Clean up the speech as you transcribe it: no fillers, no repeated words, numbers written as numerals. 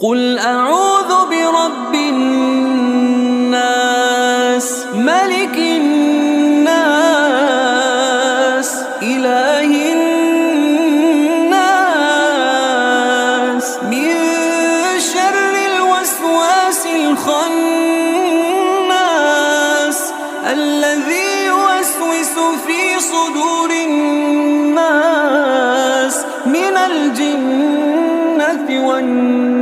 قل أعوذ برب الناس ملك الناس إله الناس من شر الوسواس الخناس الذي يوسوس في صدور الناس من الجنة والناس.